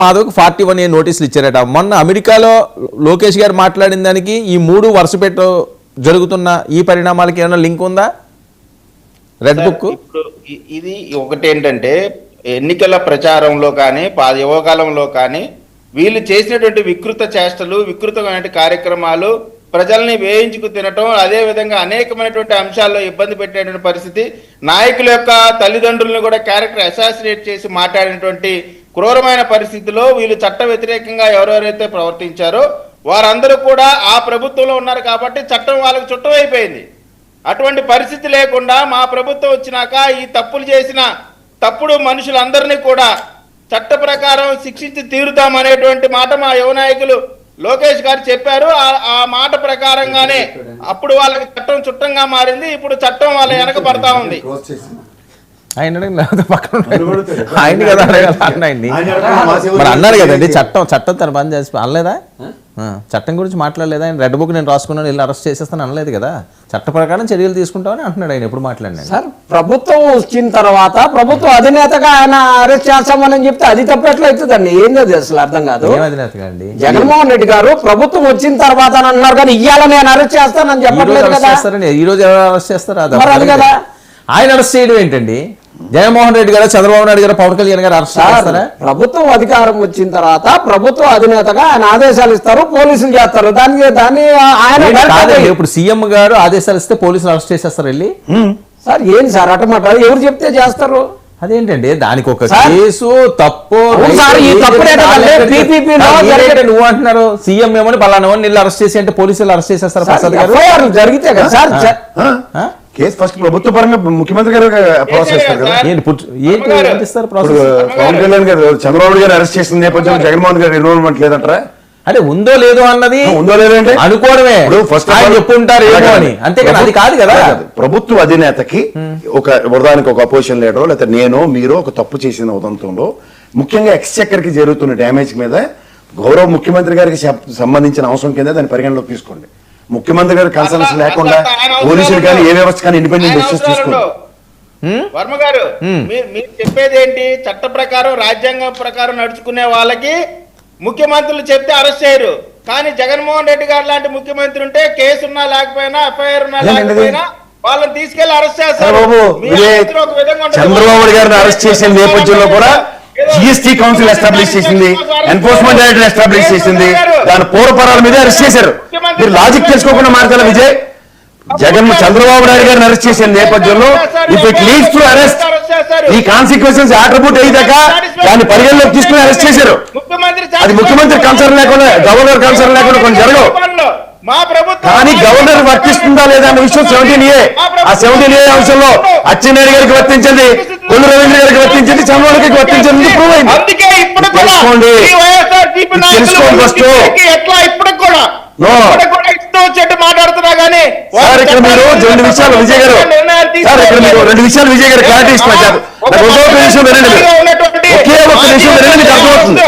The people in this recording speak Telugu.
మాధవ్కి 41A నోటీసులు ఇచ్చారట. మొన్న అమెరికాలో లోకేష్ గారు మాట్లాడిన దానికి ఈ 3 వరుస పెట్టు జరుగుతున్న ఈ పరిణామాలకి ఏమైనా లింక్ ఉందా? రెడ్ బుక్ ఇప్పుడు ఇది ఒకటి ఏంటంటే, ఎన్నికల ప్రచారంలో కానీ యువకాలంలో కానీ వీళ్ళు చేసినటువంటి వికృత చేష్టలు, వికృతమైన కార్యక్రమాలు ప్రజల్ని వేయించుకు తినటం, అదే విధంగా అనేకమైనటువంటి అంశాల్లో ఇబ్బంది పెట్టేటువంటి పరిస్థితి, నాయకుల యొక్క తల్లిదండ్రులను కూడా క్యారెక్టర్ అసాసినేట్ చేసి మాట్లాడినటువంటి క్రూరమైన పరిస్థితిలో వీళ్ళు చట్ట వ్యతిరేకంగా ఎవరెవరైతే ప్రవర్తించారో వారందరూ కూడా ఆ ప్రభుత్వంలో ఉన్నారు కాబట్టి చట్టం వాళ్ళకి చుట్టం అయిపోయింది. అటువంటి పరిస్థితి లేకుండా మా ప్రభుత్వం వచ్చినాక ఈ తప్పులు చేసిన తప్పుడు మనుషులందరినీ కూడా చట్ట ప్రకారం శిక్షించి తీరుతామనేటువంటి మాట మా యువ నాయకులు లోకేష్ గారు చెప్పారు. ఆ మాట ప్రకారంగానే అప్పుడు వాళ్ళకి చట్టం చుట్టంగా మారింది. ఇప్పుడు చట్టం వాళ్ళ వెనక పడతా ఉంది. ఆయన కదా మరి అన్నారు కదండి, చట్టం తన పని చేసి అనలేదా? చట్టం గురించి మాట్లాడలేదా? ఆయన రెడ్ బుక్ నేను రాసుకున్నాను వెళ్ళి అరెస్ట్ చేసేస్తాను అనలేదు కదా. చట్ట ప్రకారం చర్యలు తీసుకుంటామని అంటున్నాడు ఆయన. ఎప్పుడు మాట్లాడినాడు సార్? ప్రభుత్వం వచ్చిన తర్వాత ప్రభుత్వ అధినేతగా ఆయన అరెస్ట్ చేస్తామని చెప్తే అది తప్పట్లు అవుతుందండి. ఏంది అసలు అర్థం కాదు. ఏం అధినేతగా అండి? జగన్మోహన్ రెడ్డి గారు ప్రభుత్వం వచ్చిన తర్వాత అని అన్నారు కానీ ఇవాళ నేను అరెస్ట్ చేస్తానని చెప్పట్లేదు కదా. ఈ రోజు ఎవరు అరెస్ట్ చేస్తారు? అది కదా. ఆయన అరెస్ట్ చేయడం ఏంటండి? జగన్మోహన్ రెడ్డి గారు, చంద్రబాబు నాయుడు గారు, పవన్ కళ్యాణ్ గారు అరెస్ట్ చేస్తారా? ప్రభుత్వం అధికారం వచ్చిన తర్వాత ప్రభుత్వ అధినేతగా ఆయన ఆదేశాలు ఇస్తారు, పోలీసులు చేస్తారు. దాన్ని ఆయన ఇప్పుడు సీఎం గారు ఆదేశాలు ఇస్తే పోలీసులు అరెస్ట్ చేసేస్తారు వెళ్ళి. సార్ ఏంటి సార్ అటమాట? ఎవరు చెప్తే చేస్తారు? అదేంటండి దానికి ఒక కేసు తప్పు నువ్వు అంటున్నారు. సీఎం ఏమని పలానా నీళ్ళు అరెస్ట్ చేసి అంటే పోలీసులు అరెస్ట్ చేసేస్తారు. ప్రసాద్ గారు జరిగితే కదా సార్ కేసు ఫస్ట్ ప్రభుత్వ పరంగా ముఖ్యమంత్రి గారు ప్రాసెస్ చేస్తారు కదా. పవన్ కళ్యాణ్ గారు చంద్రబాబు గారు అరెస్ట్ చేసిన నేపథ్యంలో జగన్మోహన్ గారు ఇన్వాల్వ్మెంట్ లేదంటారా? అంటే ఉందో లేదో అన్నది ఉందో లేదంటే అనుకోవడమే. చెప్పుంటారు అని, అంతేకాదు అది కాదు కదా. ప్రభుత్వ అధినేతకి ఒక ఉదాహరణకి ఒక అపోజిషన్ లీడర్ లేకపోతే నేను మీరు ఒక తప్పు చేసిన ఉదంతంలో ముఖ్యంగా ఎక్స్చెక్కర్ కి జరుగుతున్న డ్యామేజ్ మీద గౌరవ ముఖ్యమంత్రి గారికి సంబంధించిన అవసరం కింద దాన్ని పరిగణలోకి తీసుకోండి. ముఖ్యమంత్రి గారి కన్సల్టెన్స్ లేకుండా పోలీసులు కానీ ఏ వ్యవస్థ కానీ ఇండిపెండెంట్ డెసిషన్స్ తీసుకోండి. వర్మ గారు మీరు చెప్పేది ఏంటి? చట్ట ప్రకారం రాజ్యాంగం ప్రకారం నడుచుకునే వాళ్ళకి ముఖ్యమంత్రులు చెప్తే అరెస్ట్ చేయరు. కానీ జగన్మోహన్ రెడ్డి గారు లాంటి ముఖ్యమంత్రి ఉంటే కేసు ఉన్నా లేకపోయినా ఎఫ్ఐఆర్ ఉన్నా లేకపోయినా వాళ్ళని తీసుకెళ్లి అరెస్ట్ చేస్తారు. చంద్రబాబు గారిని అరెస్ట్ చేసిన నేపథ్యంలో కూడా జిఎస్టీ కౌన్సిల్ ఎస్టాబ్లిష్ చేసింది, ఎన్ఫోర్స్మెంట్ డైరెక్టర్ ఎస్టాబ్లిష్ చేసింది, దాని పూర్వపరాల మీద అరెస్ట్ చేశారు. మీరు లాజిక్ తెలుసుకోకుండా మాట్లాడాలి విజయ్. చంద్రబాబు నాయుడు గారిని అరెస్ట్ చేసిన నేపథ్యంలో if it leads to arrest ఈ కాన్సిక్వెన్సెస్ అట్రిబ్యూట్ అయ్యాక దాన్ని పరిగణలోకి తీసుకుని అరెస్ట్ చేశారు. అది ముఖ్యమంత్రి కన్సర్న్ లేకుండా, గవర్నర్ కన్సర్న్ లేకుండా కొన్ని జరగవు. కానీ గవర్నర్ వర్తిస్తుందా లేదా అన్న విషయం 17A. ఆ 17A అంశంలో అచ్చెన్నాయుడు గారికి వర్తించింది, కొల్లు రవీంద్ర గారికి వర్తించింది, చంద్రబాబు గారికి వర్తించింది. ప్రూవ్ అయింది. తెలుసుకోండి ఫస్ట్. మాట్లాడుతున్నా కానీ సార్ ఇక్కడ మీరు 2 విషయాలు విజయ్ గారు, సార్ ఇక్కడ మీరు 2 విషయాలు విజయ్ గారు క్లారిటీ ఇస్తున్నారు. ఒకే ఒక విషయం వినండి, ఒకే ఒక విషయం వినండి, మీకు అర్థమవుతుంది.